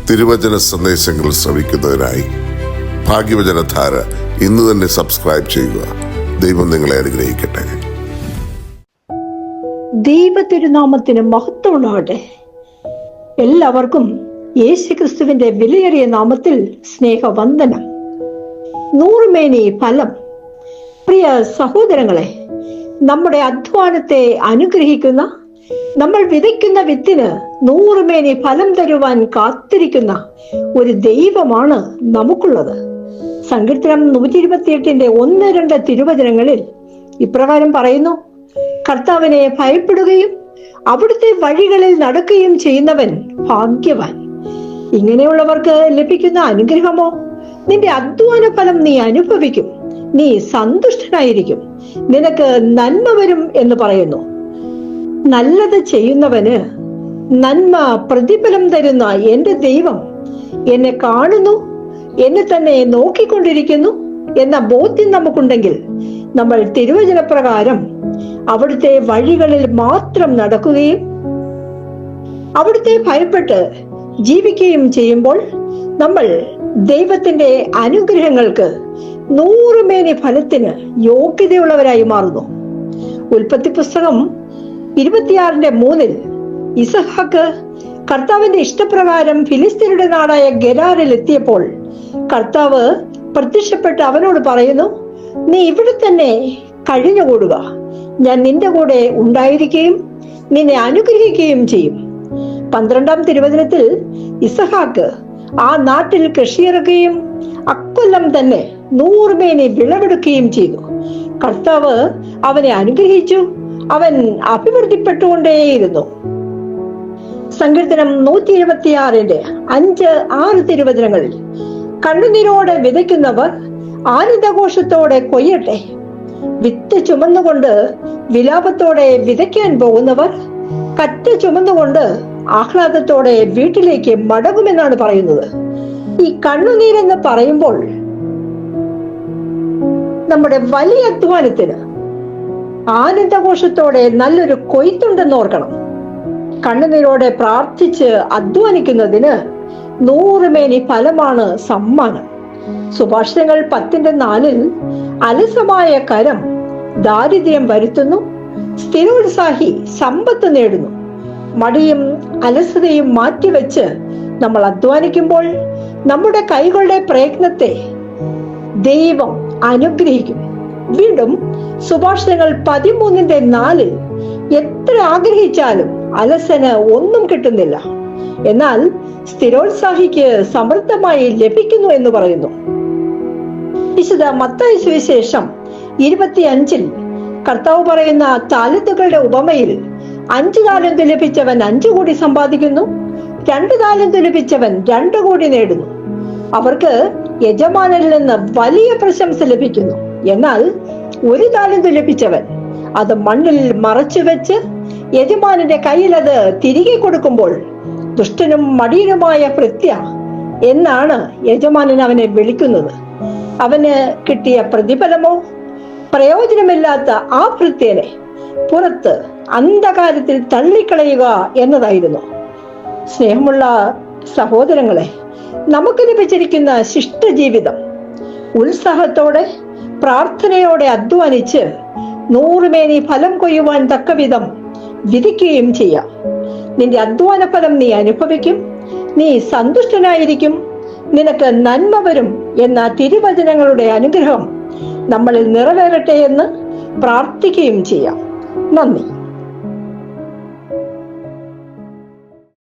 തിരുവചന സന്ദേശങ്ങൾ ശ്രവിക്കുന്നതിനായി ഭാഗ്യവചനധാര ഇന്ന് തന്നെ സബ്സ്ക്രൈബ് ചെയ്യുക. ദൈവം നിങ്ങളെ അനുഗ്രഹിക്കട്ടെ. ദൈവ തിരുനാമത്തിന് മഹത്വം ഉണ്ടാകട്ടെ. എല്ലാവർക്കും യേശുക്രിസ്തുവിന്റെ വിലയേറിയ നാമത്തിൽ സ്നേഹവന്ദനം. നൂറുമേനി ഫലം. പ്രിയ സഹോദരങ്ങളെ, നമ്മുടെ അധ്വാനത്തെ അനുഗ്രഹിക്കുന്ന, നമ്മൾ വിതയ്ക്കുന്ന വിത്തിന് നൂറുമേനി ഫലം തരുവാൻ കാത്തിരിക്കുന്ന ഒരു ദൈവമാണ് നമുക്കുള്ളത്. സങ്കീർത്തനം 128 1-2 തിരുവചനങ്ങളിൽ ഇപ്രകാരം പറയുന്നു: കർത്താവിനെ ഭയപ്പെടുകയും അവിടുത്തെ വഴികളിൽ നടക്കുകയും ചെയ്യുന്നവൻ ഭാഗ്യവാൻ. ഇങ്ങനെയുള്ളവർക്ക് ലഭിക്കുന്ന അനുഗ്രഹമോ, നിന്റെ അധ്വാന ഫലം നീ അനുഭവിക്കും, നീ സന്തുഷ്ടനായിരിക്കും, നിനക്ക് നന്മ വരും എന്ന് പറയുന്നു. നല്ലത് ചെയ്യുന്നവന് നന്മ പ്രതിഫലം തരുന്ന എന്റെ ദൈവം എന്നെ കാണുന്നു, എന്നെ തന്നെ നോക്കിക്കൊണ്ടിരിക്കുന്നു എന്ന ബോധ്യം നമുക്കുണ്ടെങ്കിൽ നമ്മൾ തിരുവചനപ്രകാരം അവിടുത്തെ വഴികളിൽ മാത്രം നടക്കുകയും അവിടുത്തെ ഭയപ്പെട്ട് ജീവിക്കുകയും ചെയ്യുമ്പോൾ നമ്മൾ ദൈവത്തിന്റെ അനുഗ്രഹങ്ങൾക്ക് നൂറുമേനി ഫലത്തിന് യോഗ്യതയുള്ളവരായി മാറുന്നു. ഉൽപ്പത്തി പുസ്തകം 26:3 ഇസഹാക്ക് കർത്താവിന്റെ ഇഷ്ടപ്രകാരം ഫിലിസ്തീനയുടെ നാടായ ഗെരാറിൽ എത്തിയപ്പോൾ കർത്താവ് പ്രത്യക്ഷപ്പെട്ട് അവനോട് പറയുന്നു: നീ ഇവിടെ തന്നെ കഴിഞ്ഞുകൂടുക, ഞാൻ നിന്റെ കൂടെ ഉണ്ടായിരിക്കുകയും നിന്നെ അനുഗ്രഹിക്കുകയും ചെയ്യും. 12-ാം തിരുവചനത്തിൽ ഇസഹാക്ക് ആ നാട്ടിൽ കൃഷിയിറക്കുകയും അക്കൊല്ലം തന്നെ 100 മേനി വിളവെടുക്കുകയും ചെയ്തു. കർത്താവ് അവനെ അനുഗ്രഹിച്ചു, അവൻ അഭിവൃദ്ധിപ്പെട്ടുകൊണ്ടേയിരുന്നു. സങ്കീർത്തനം 126-5-6 തിരുവചനങ്ങളിൽ കണ്ണുനീരോടെ വിതയ്ക്കുന്നവർ ആനന്ദഘോഷത്തോടെ കൊയ്യട്ടെ. വിത്ത് ചുമന്നുകൊണ്ട് വിലാപത്തോടെ വിതയ്ക്കാൻ പോകുന്നവർ കറ്റ ചുമന്നുകൊണ്ട് ആഹ്ലാദത്തോടെ വീട്ടിലേക്ക് മടങ്ങുമെന്നാണ് പറയുന്നത്. ഈ കണ്ണുനീരെന്ന് പറയുമ്പോൾ നമ്മുടെ വലിയ അധ്വാനത്തിന് ആനന്ദഘോഷത്തോടെ നല്ലൊരു കൊയ്ത്തുണ്ടെന്ന് ഓർക്കണം. കണ്ണുനീരോടെ പ്രാർത്ഥിച്ച് അധ്വാനിക്കുന്നതിന് 100 മേനി ഫലമാണ് സമ്മാനം. സുഭാഷിതങ്ങൾ 10:4 അലസമായ കരം ദാരിദ്ര്യം വരുത്തുന്നു, സ്ഥിരോത്സാഹി സമ്പത്ത് നേടുന്നു. മടിയും അലസതയും മാറ്റിവെച്ച് നമ്മൾ അധ്വാനിക്കുമ്പോൾ നമ്മുടെ കൈകളുടെ പ്രയത്നത്തെ ദൈവം അനുഗ്രഹിക്കും. വീണ്ടും സുഭാഷിതങ്ങൾ 13:4 എത്ര ആഗ്രഹിച്ചാലും അലസന് ഒന്നും കിട്ടുന്നില്ല, എന്നാൽ സ്ഥിരോത്സാഹിക്ക് സമൃദ്ധമായി ലഭിക്കുന്നു എന്ന് പറയുന്നു. വിശുദ്ധ മത്തായി സുവിശേഷം 25 കർത്താവ് പറയുന്ന താലന്തുകളുടെ ഉപമയിൽ 5 താലന്ത് ലഭിച്ചവൻ 5 കോടി സമ്പാദിക്കുന്നു, 2 താലന്ത് ലഭിച്ചവൻ 2 കോടി നേടുന്നു. അവർക്ക് യജമാനിൽ നിന്ന് വലിയ പ്രശംസ ലഭിക്കുന്നു. എന്നാൽ 1 താലന്ത് ലഭിച്ചവൻ അത് മണ്ണിൽ മറച്ചു വെച്ച് യജമാനന്റെ കയ്യിൽ അത് തിരികെ കൊടുക്കുമ്പോൾ ദുഷ്ടനും മടിയനുമായ ഭൃത്യ എന്നാണ് യജമാനൻ അവനെ വിളിക്കുന്നത്. അവന് കിട്ടിയ പ്രതിഫലമോ പ്രയോജനമില്ലാത്ത ആ ഭൃത്യനെ പുറത്ത് അന്ധകാരത്തിൽ തള്ളിക്കളയുക എന്നതായിരുന്നു. സ്നേഹമുള്ള സഹോദരങ്ങളെ, നമുക്ക് ലഭിച്ചിരിക്കുന്ന ശിഷ്ടജീവിതം ഉത്സാഹത്തോടെ പ്രാർത്ഥനയോടെ അധ്വാനിച്ച് 100 മേനി ഫലം കൊയ്യുവാൻ തക്കവിധം വിധിക്കുകയും ചെയ്യാം. നിന്റെ അധ്വാന ഫലം നീ അനുഭവിക്കും, നീ സന്തുഷ്ടനായിരിക്കും, നിനക്ക് നന്മ വരും എന്ന തിരുവചനങ്ങളുടെ അനുഗ്രഹം നമ്മളിൽ നിറവേറട്ടെ എന്ന് പ്രാർത്ഥിക്കുകയും ചെയ്യാം. നന്ദി.